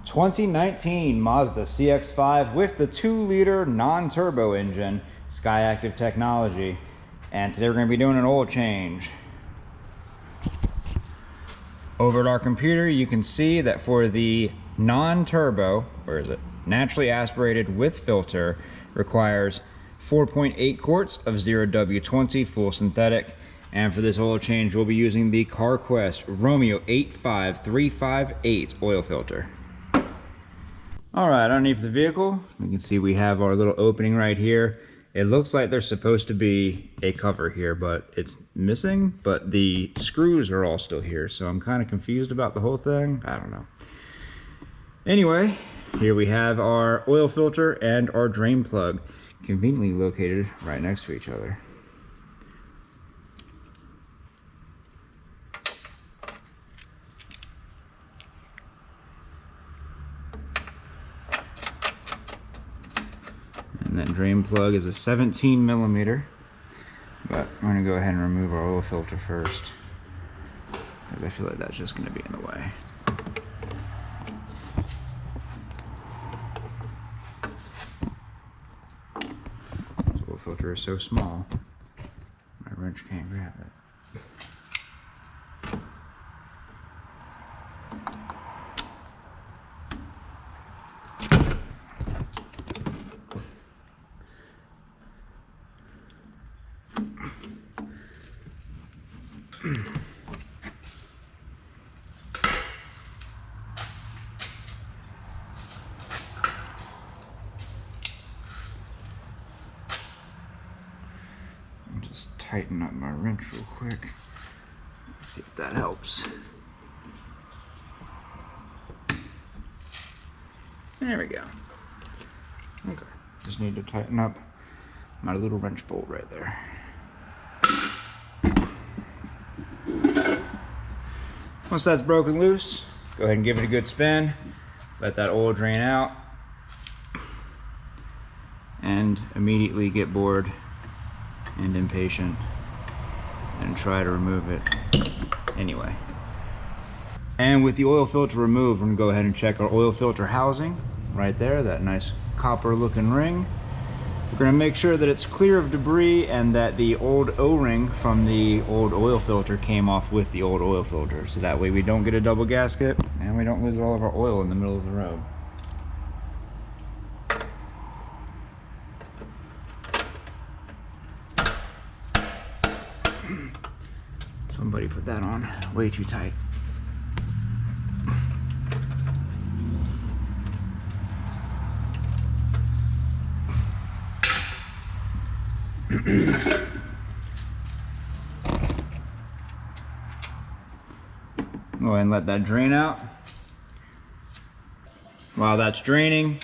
2019 Mazda CX5 with the 2-liter non-turbo engine, Skyactiv technology. And today we're going to be doing an oil change. Over at our computer, you can see that for the non-turbo, where is it? Naturally aspirated with filter, requires 4.8 quarts of 0W20 full synthetic. And for this oil change, we'll be using the CarQuest Romeo 85358 oil filter. All right, underneath the vehicle, you can see we have our little opening right here. It looks like there's supposed to be a cover here, but it's missing, but the screws are all still here, so I'm kind of confused about the whole thing. I don't know. Anyway, here we have our oil filter and our drain plug, conveniently located right next to each other. And that drain plug is a 17 millimeter, but I'm going to go ahead and remove our oil filter first, because I feel like that's just going to be in the way. This oil filter is so small, my wrench can't grab it. I'll just tighten up my wrench real quick. See if that helps. There we go. Okay, just need to tighten up my little wrench bolt right there. Once that's broken loose, go ahead and give it a good spin. Let that oil drain out. And immediately get bored and impatient and try to remove it anyway. And with the oil filter removed, we're gonna go ahead and check our oil filter housing right there, that nice copper looking ring. We're going to make sure that it's clear of debris and that the old O-ring from the old oil filter came off with the old oil filter, so that way we don't get a double gasket and we don't lose all of our oil in the middle of the road. Somebody put that on way too tight. Go ahead and let that drain out. While that's draining,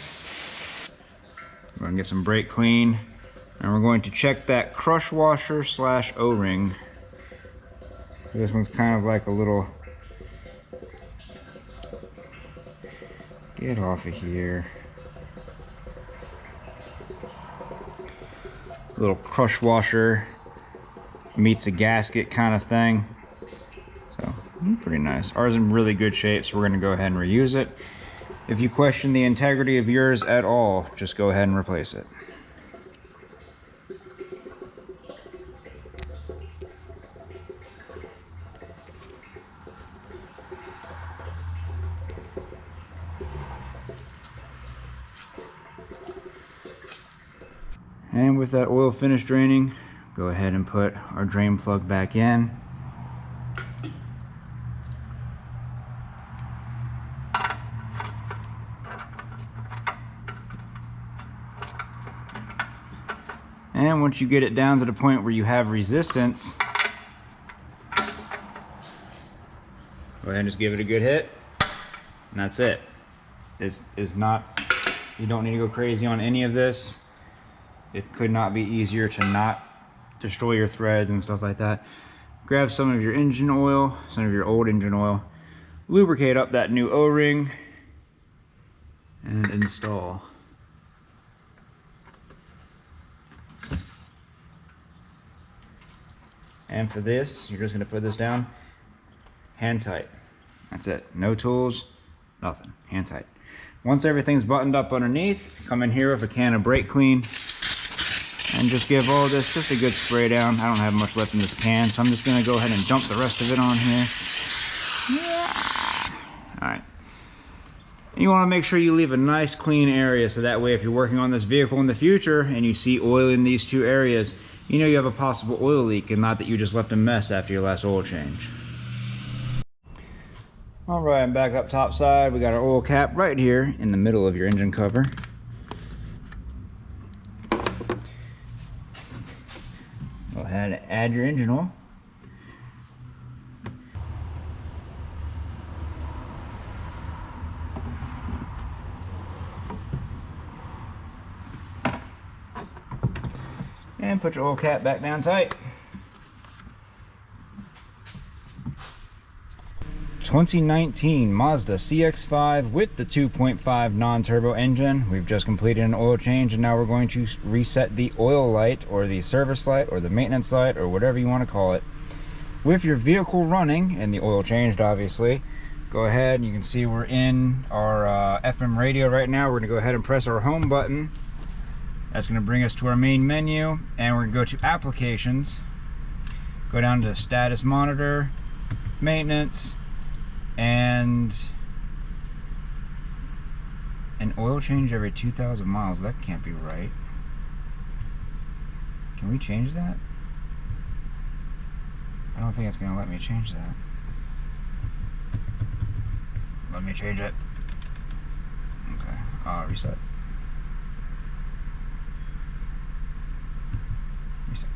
we're going to get some brake clean, and we're going to check that crush washer / O-ring. This one's kind of like a little, get off of here, little crush washer meets a gasket kind of thing. So pretty nice. Ours is in really good shape, so we're going to go ahead and reuse it. If you question the integrity of yours at all, just go ahead and replace it. And with that oil finished draining, go ahead and put our drain plug back in. And once you get it down to the point where you have resistance, go ahead and just give it a good hit, and that's it. It's not, you don't need to go crazy on any of this. It could not be easier to not destroy your threads and stuff like that. Grab some of your engine oil, some of your old engine oil, lubricate up that new O-ring, and install. And for this, you're just gonna put this down hand tight. That's it. No tools, nothing. Hand tight. Once everything's buttoned up underneath, come in here with a can of brake clean and just give all this just a good spray down. I don't have much left in this can, so I'm just gonna go ahead and dump the rest of it on here. All right. You want to make sure you leave a nice clean area, so that way if you're working on this vehicle in the future and you see oil in these two areas, you know you have a possible oil leak and not that you just left a mess after your last oil change. All right, I'm back up top side. We got our oil cap right here in the middle of your engine cover. Go ahead and add your engine oil. And put your oil cap back down tight. 2019 Mazda CX5 with the 2.5 non-turbo engine. We've just completed an oil change, and now we're going to reset the oil light, or the service light, or the maintenance light, or whatever you want to call it. With your vehicle running and the oil changed, obviously, go ahead and you can see we're in our FM radio right now. We're going to go ahead and press our home button. That's going to bring us to our main menu, and we're going to go to applications, go down to status monitor, maintenance, and an oil change every 2,000 miles. That can't be right. Can we change that? I don't think it's going to let me change that. Let me change it. Okay, reset. Reset.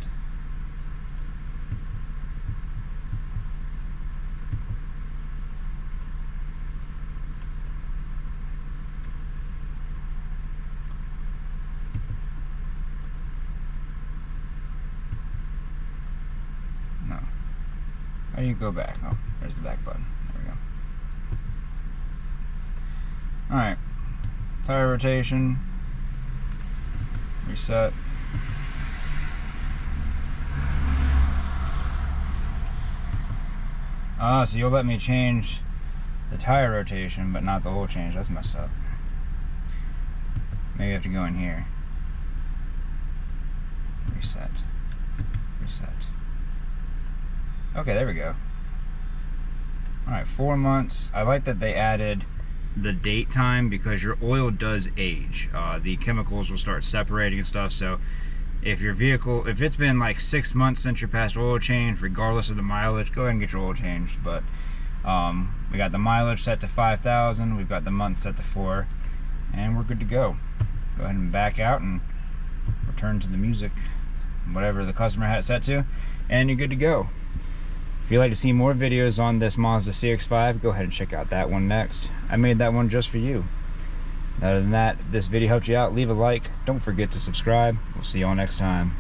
No. How do you go back? Oh, there's the back button. There we go. Alright. Tire rotation. Reset. So you'll let me change the tire rotation, but not the oil change. That's messed up. Maybe I have to go in here. Reset. Reset. Okay, there we go. Alright, 4 months. I like that they added the date time, because your oil does age. The chemicals will start separating and stuff, so if your vehicle, if it's been like 6 months since your past oil change, regardless of the mileage, go ahead and get your oil changed. But we got the mileage set to 5,000, we've got the month set to 4, and we're good to go. Go ahead and back out and return to the music, whatever the customer had it set to, and you're good to go. If you'd like to see more videos on this Mazda CX5, go ahead and check out that one next. I made that one just for you. Other than that, if this video helped you out, leave a like. Don't forget to subscribe. We'll see you all next time.